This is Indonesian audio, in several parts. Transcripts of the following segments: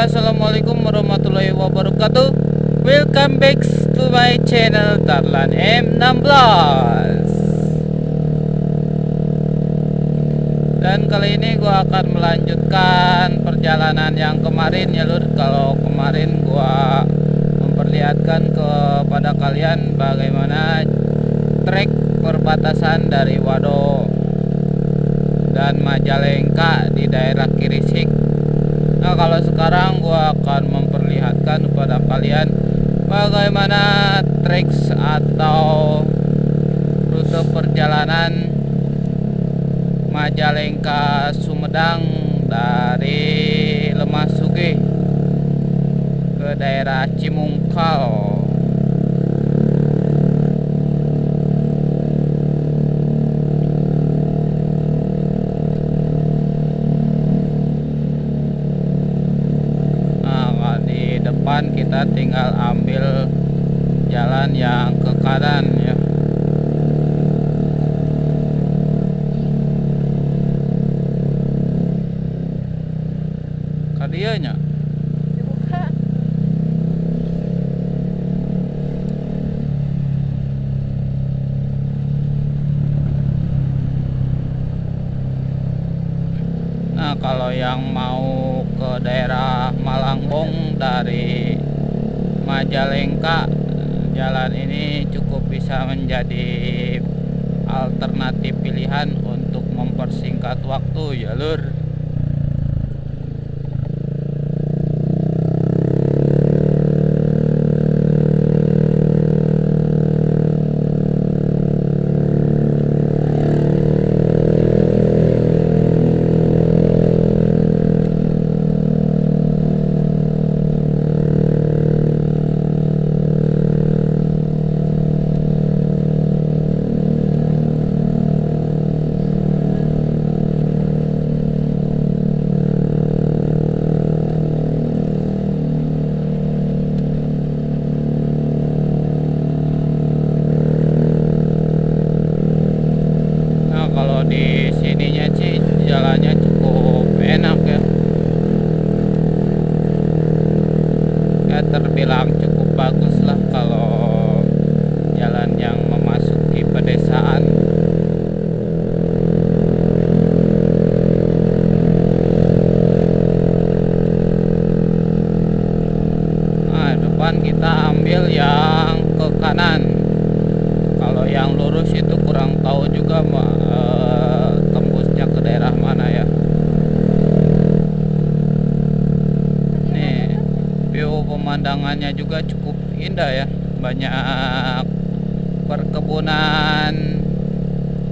assalamualaikum warahmatullahi wabarakatuh. Welcome back to my channel Darlan M16. Dan kali ini gua akan melanjutkan perjalanan yang kemarin ya lur. Kalau kemarin gua memperlihatkan kepada kalian bagaimana trek perbatasan dari Wado dan Majalengka di daerah Kirisik. Nah, kalau sekarang gua akan memperlihatkan kepada kalian bagaimana treks atau rute perjalanan Majalengka Sumedang dari Lemahsuge ke daerah Cimungkal. Depan kita tinggal ambil jalan yang ke kanan ya. Kadianya dibuka. Nah, kalau yang mau ke daerah Malangbong dari Majalengka, jalan ini cukup bisa menjadi alternatif pilihan untuk mempersingkat waktu ya lur. Kalau di sininya sih jalannya cukup enak ya. Ya terbilang cukup bagus lah kalau jalan yang memasuki pedesaan. Nah, depan kita ambil yang ke kanan. Kalau yang lurus itu kurang tahu juga tembusnya ke daerah mana ya. Nih, view pemandangannya juga cukup indah ya. Banyak perkebunan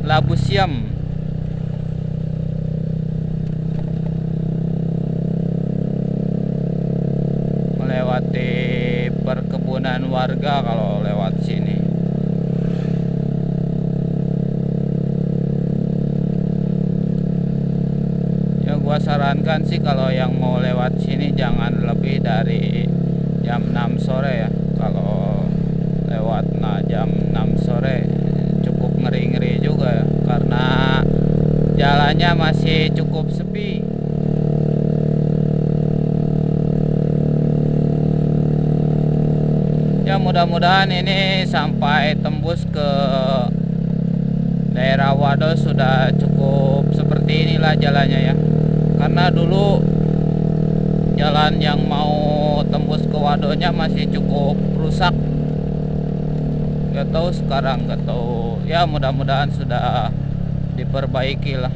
labu siam. Melewati perkebunan warga kalau lewat sini. Gua sarankan sih kalau yang mau lewat sini jangan lebih dari jam 6 sore ya. Kalau lewat jam 6 sore cukup ngeri-ngeri juga ya, karena jalannya masih cukup sepi. Ya mudah-mudahan ini sampai tembus ke daerah Wado sudah cukup seperti inilah jalannya ya. Karena dulu jalan yang mau tembus ke Wadonya masih cukup rusak. Gak tahu sekarang, gak tahu. Ya mudah-mudahan sudah diperbaiki lah.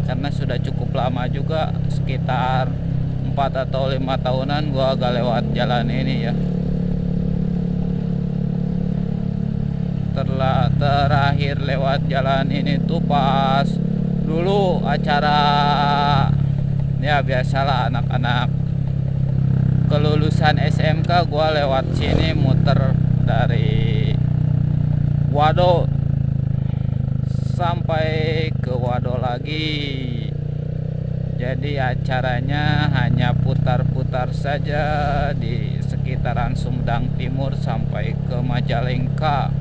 Karena sudah cukup lama juga, sekitar 4 atau 5 tahunan gua agak lewat jalan ini ya. Terakhir lewat jalan ini tuh pas dulu acara ya biasalah anak-anak kelulusan SMK, gua lewat sini muter dari Wado sampai ke Wado lagi. Jadi acaranya hanya putar-putar saja di sekitaran Sumedang Timur sampai ke Majalengka.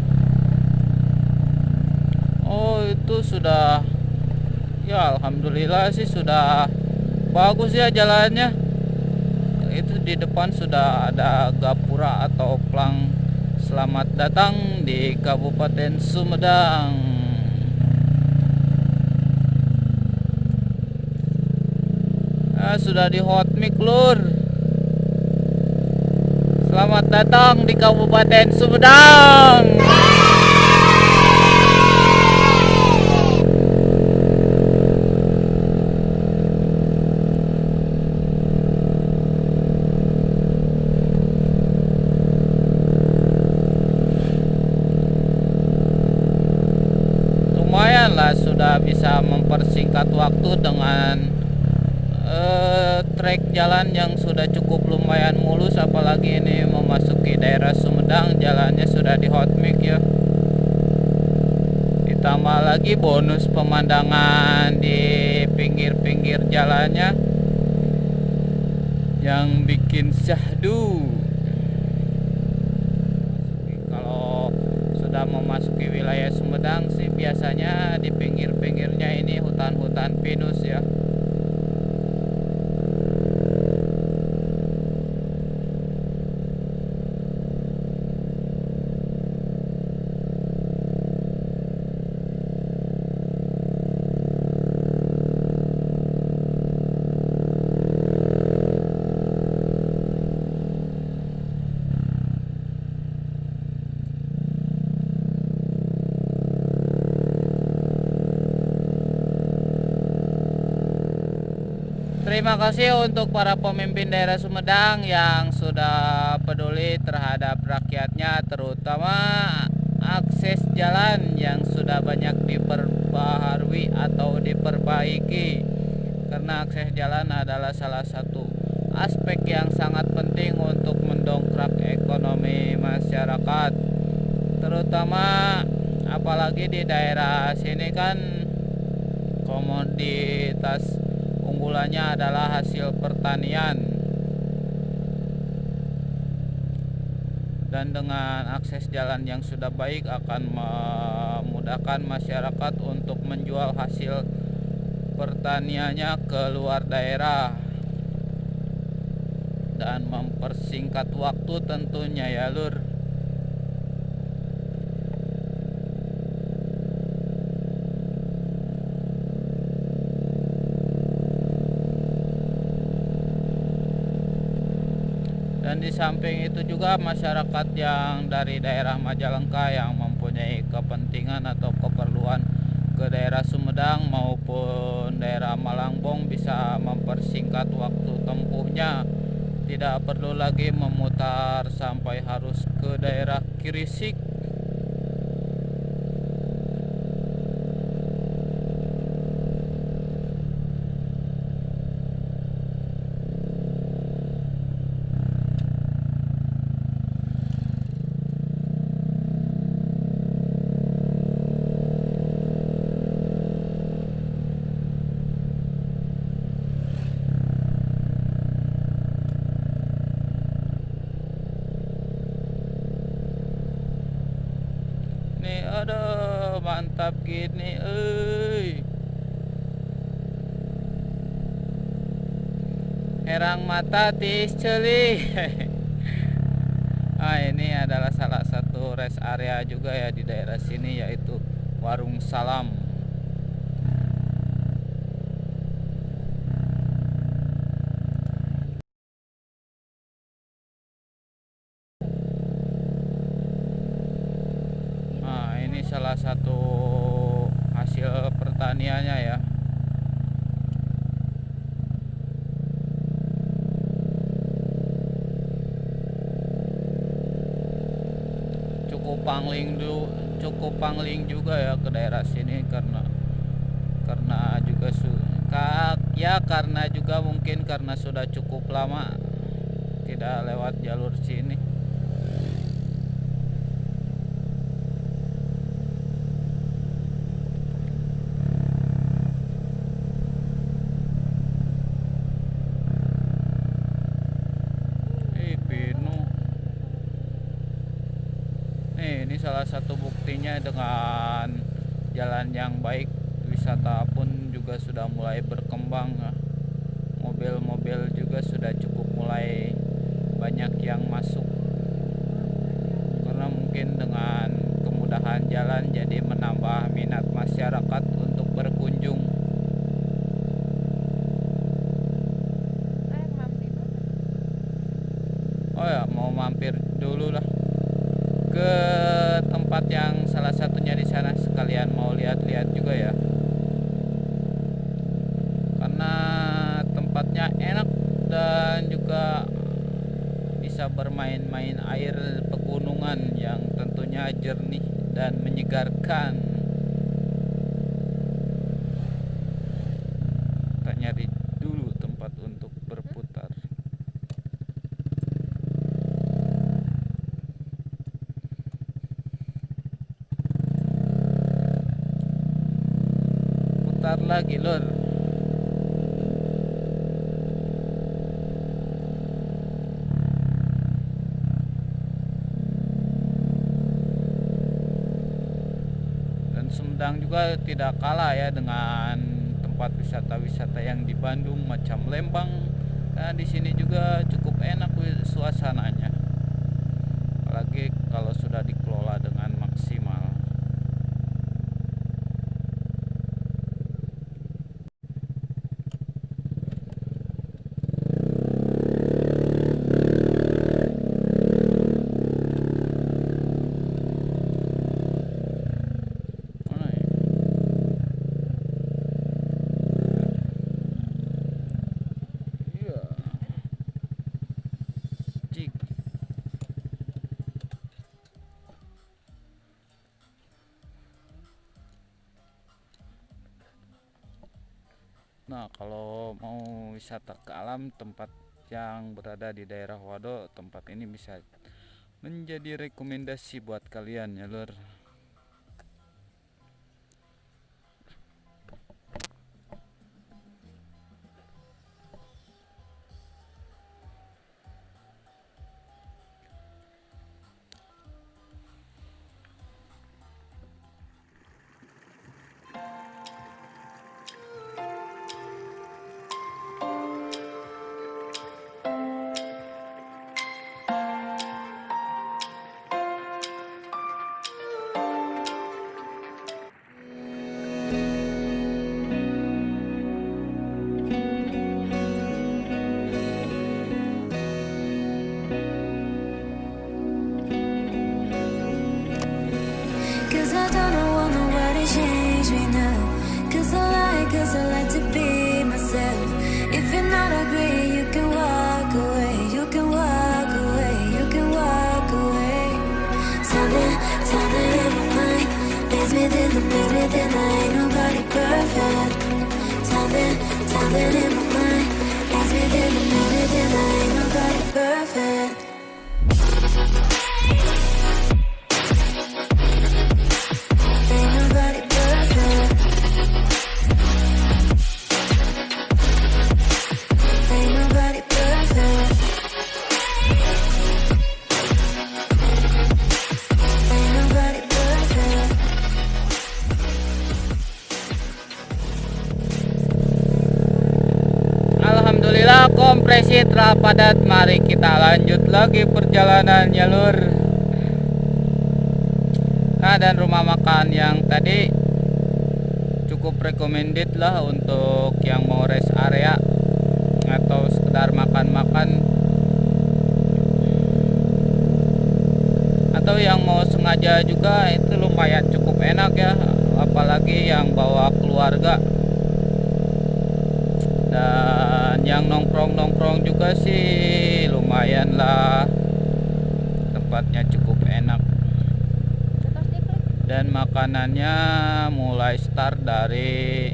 Oh, itu sudah ya alhamdulillah sih sudah bagus ya jalannya. itu di depan sudah ada gapura atau plang selamat datang di Kabupaten Sumedang. Sudah di hot mic lur. Selamat datang di Kabupaten Sumedang. Lumayan lah, sudah bisa mempersingkat waktu dengan trek jalan yang sudah cukup lumayan mulus, apalagi ini memasuki daerah Sumedang, jalannya sudah di hot mix ya. Ditambah lagi bonus pemandangan di pinggir-pinggir jalannya yang bikin syahdu. Kalau sudah memasuki wilayah Sumedang sih biasanya di pinggir-pinggirnya ini hutan-hutan pinus ya. Terima kasih untuk para pemimpin daerah Sumedang yang sudah peduli terhadap rakyatnya, terutama akses jalan yang sudah banyak diperbaharui atau diperbaiki. Karena akses jalan adalah salah satu aspek yang sangat penting untuk mendongkrak ekonomi masyarakat. Terutama apalagi di daerah sini kan komoditas unggulannya adalah hasil pertanian, dan dengan akses jalan yang sudah baik akan memudahkan masyarakat untuk menjual hasil pertaniannya ke luar daerah dan mempersingkat waktu tentunya ya lur. Dan di samping itu juga masyarakat yang dari daerah Majalengka yang mempunyai kepentingan atau keperluan ke daerah Sumedang maupun daerah Malangbong bisa mempersingkat waktu tempuhnya. Tidak perlu lagi memutar sampai harus ke daerah Kirisik. Nih aduh mantap gini herang mata tis celi. Ini adalah salah satu rest area juga ya di daerah sini, yaitu Warung Salam. Ini salah satu hasil pertaniannya ya. Cukup pangling juga ya ke daerah sini karena juga karena juga mungkin karena sudah cukup lama tidak lewat jalur sini. Ini salah satu buktinya, dengan jalan yang baik wisata pun juga sudah mulai berkembang. Mobil-mobil juga sudah cukup mulai banyak yang masuk, karena mungkin dengan kemudahan jalan jadi menambah minat masyarakat untuk berkunjung. Oh ya, mau mampir dulu lah ke tempat yang salah satunya di sana, sekalian mau lihat-lihat juga ya, karena tempatnya enak dan juga bisa bermain-main air pegunungan yang tentunya jernih dan menyegarkan. Kita nyari dulu tempat untuk berputar. Putar lagi lor. Sumedang juga tidak kalah ya dengan tempat wisata-wisata yang di Bandung macam Lembang. Nah, di sini juga cukup enak suasananya, apalagi kalau sudah dikelola dengan maksimal. Nah, kalau mau wisata ke alam, tempat yang berada di daerah Wado, tempat ini bisa menjadi rekomendasi buat kalian ya lur. Cause I like to be myself. If you're not agree, you can walk away. You can walk away. You can walk away. Something in my mind leads me within I ain't nobody perfect. Something in my mind leads me within I ain't nobody perfect. Alhamdulillah kompresi telah padat. Mari kita lanjut lagi perjalanannya lur. Nah, dan rumah makan yang tadi cukup recommended lah untuk yang mau rest area atau sekedar makan-makan, atau yang mau sengaja juga. Itu lumayan cukup enak ya, apalagi yang bawa keluarga. Dan yang nongkrong-nongkrong juga sih lumayan lah, tempatnya cukup enak. Dan makanannya mulai start dari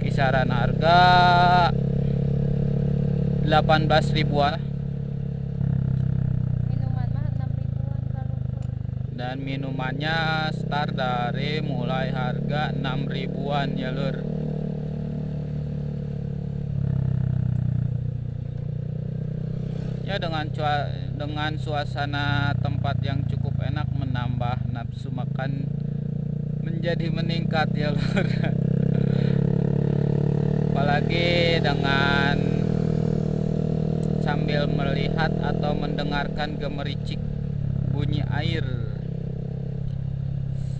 kisaran harga 18 ribuan. Minuman mah 6 ribuan kalau. Dan minumannya start dari mulai harga 6 ribuan ya lur. Ya, dengan suasana tempat yang cukup enak, menambah nafsu makan menjadi meningkat ya lur. Apalagi dengan sambil sambil melihat atau mendengarkan gemericik bunyi air,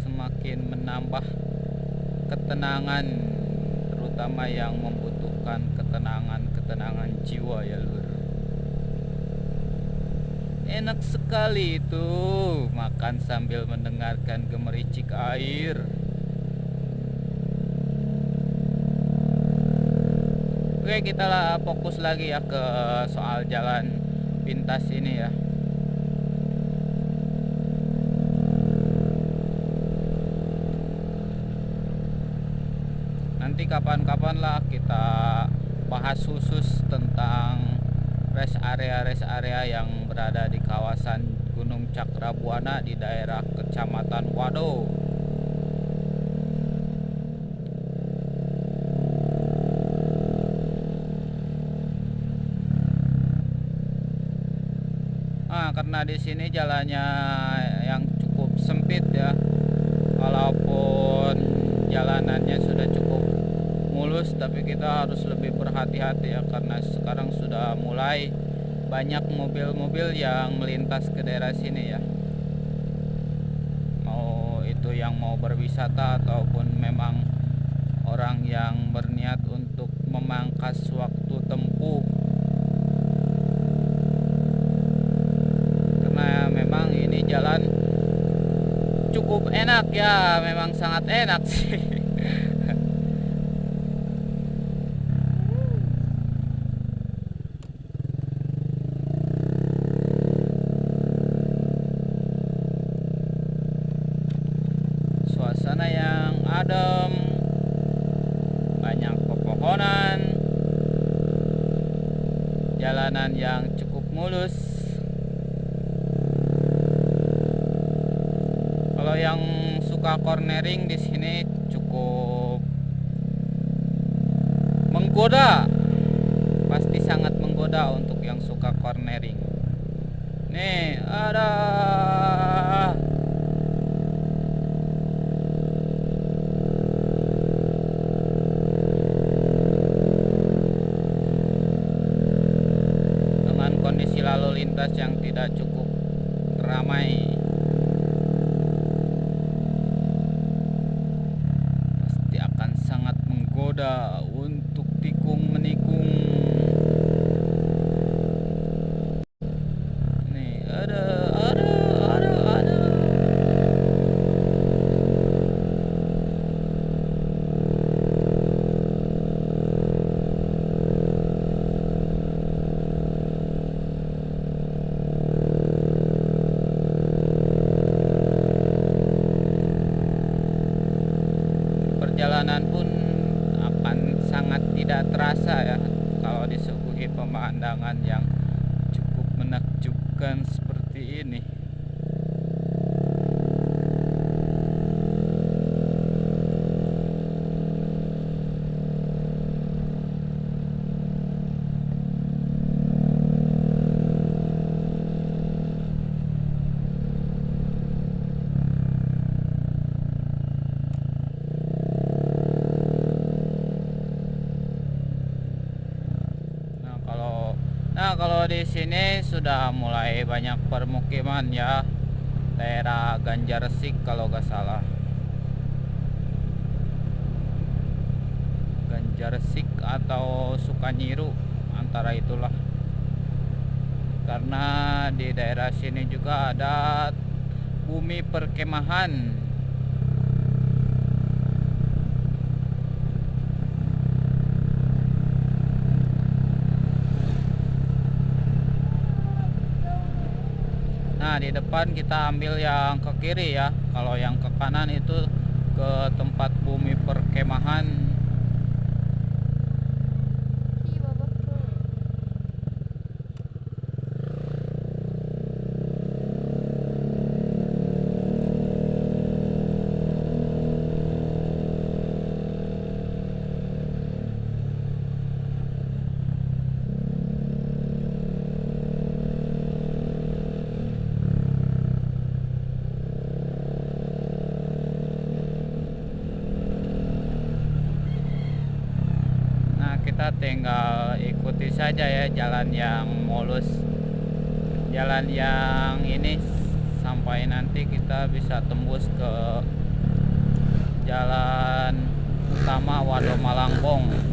semakin menambah ketenangan, terutama yang membutuhkan ketenangan jiwa ya lur. Enak sekali itu makan sambil mendengarkan gemericik air. Oke, kita fokus lagi ya ke soal jalan pintas ini ya. Nanti kapan-kapan lah kita bahas khusus tentang rest area yang berada di kawasan Gunung Cakrabuana di daerah Kecamatan Wado. Karena di sini jalannya yang cukup sempit ya, walaupun jalanannya sudah cukup mulus, tapi kita harus lebih berhati-hati ya, karena sekarang sudah mulai banyak mobil-mobil yang melintas ke daerah sini ya, mau itu yang mau berwisata ataupun memang orang yang berniat untuk memangkas waktu tempuh. Karena memang ini jalan cukup enak ya, memang sangat enak sih. Suasana yang adem, banyak pepohonan, jalanan yang cukup mulus. Kalau yang suka cornering di sini cukup menggoda, pasti sangat menggoda untuk yang suka cornering. Nih ada dengan kondisi lalu lintas yang tidak cukup ramai, untuk tikung menikung. Nih ada. Perjalanan pun sangat tidak terasa ya kalau disuguhi pemandangan yang cukup menakjubkan seperti ini. Kalau di sini sudah mulai banyak permukiman ya, daerah Ganjarsik kalau nggak salah. Ganjarsik atau Sukanyiru, antara itulah. Karena di daerah sini juga ada bumi perkemahan. Nah, di depan kita ambil yang ke kiri ya. Kalau yang ke kanan itu ke tempat bumi perkemahan. Iya, betul. Kita tinggal ikut ikuti saja ya jalan yang mulus, jalan yang ini, sampai nanti kita bisa tembus ke jalan utama Wado Malangbong.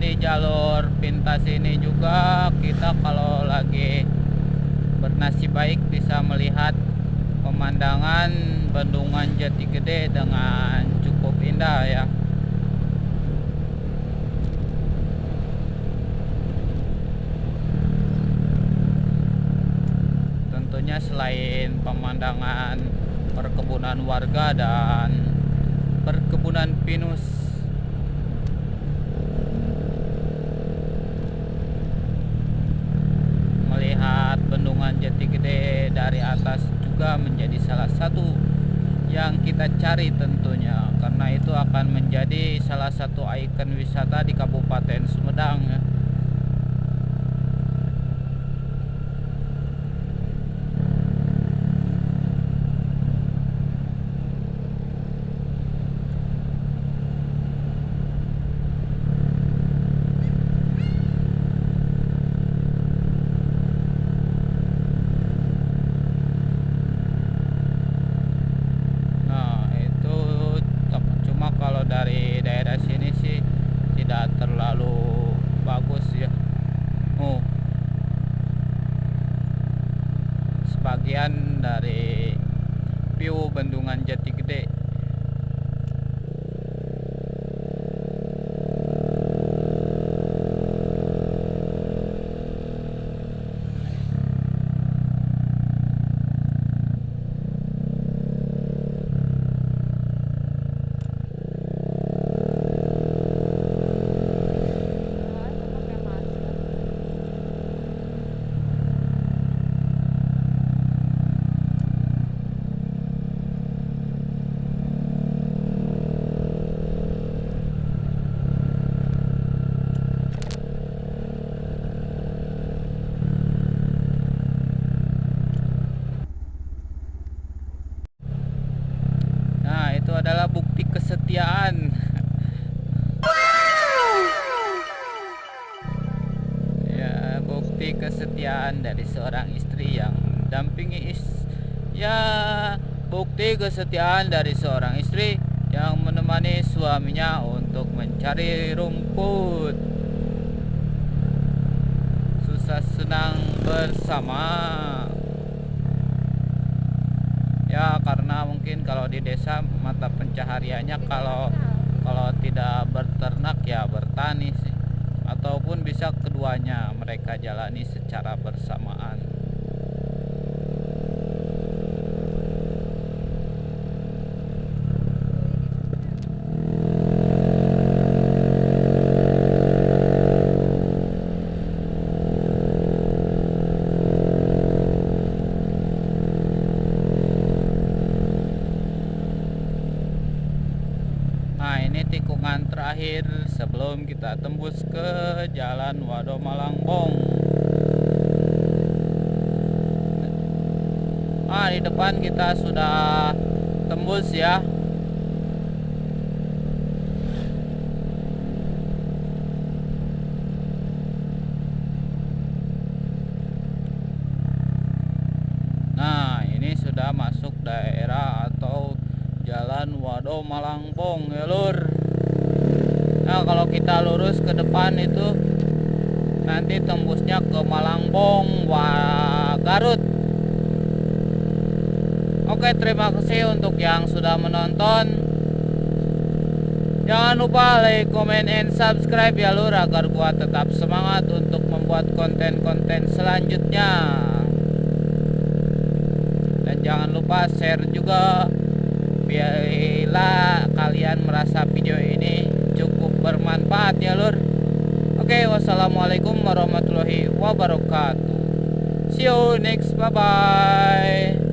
Di jalur pintas ini juga kita kalau lagi bernasib baik bisa melihat pemandangan Bendungan Jati Gede dengan cukup indah ya. Tentunya selain pemandangan perkebunan warga dan perkebunan pinus, melihat Bendungan Jati Gede dari atas juga menjadi salah satu yang kita cari tentunya, karena itu akan menjadi salah satu ikon wisata di Kabupaten Sumedang ya. Dari daerah sini sih tidak terlalu bagus ya. Sebagian dari view Bendungan Jati Gede. Nah, itu adalah bukti kesetiaan. Ya, bukti kesetiaan dari seorang istri yang mendampingi bukti kesetiaan dari seorang istri yang menemani suaminya untuk mencari rumput. Susah senang bersama. Ya, karena mungkin kalau di desa mata pencahariannya kalau tidak berternak ya bertani sih, ataupun bisa keduanya mereka jalani secara bersamaan. Nah, ini tikungan terakhir sebelum kita tembus ke jalan Wado Malangbong. Nah, di depan kita sudah tembus ya. Nah, ini sudah masuk daerah atau jalan Wado Malangbong ya lur. Nah, kalau kita lurus ke depan itu nanti tembusnya ke Malangbong, Garut. Oke, terima kasih untuk yang sudah menonton. Jangan lupa like, comment, and subscribe ya lur, agar gua tetap semangat untuk membuat konten-konten selanjutnya. Dan jangan lupa share juga bila kalian merasa video ini cukup bermanfaat ya lur. Oke, wassalamualaikum warahmatullahi wabarakatuh. See you next, bye bye.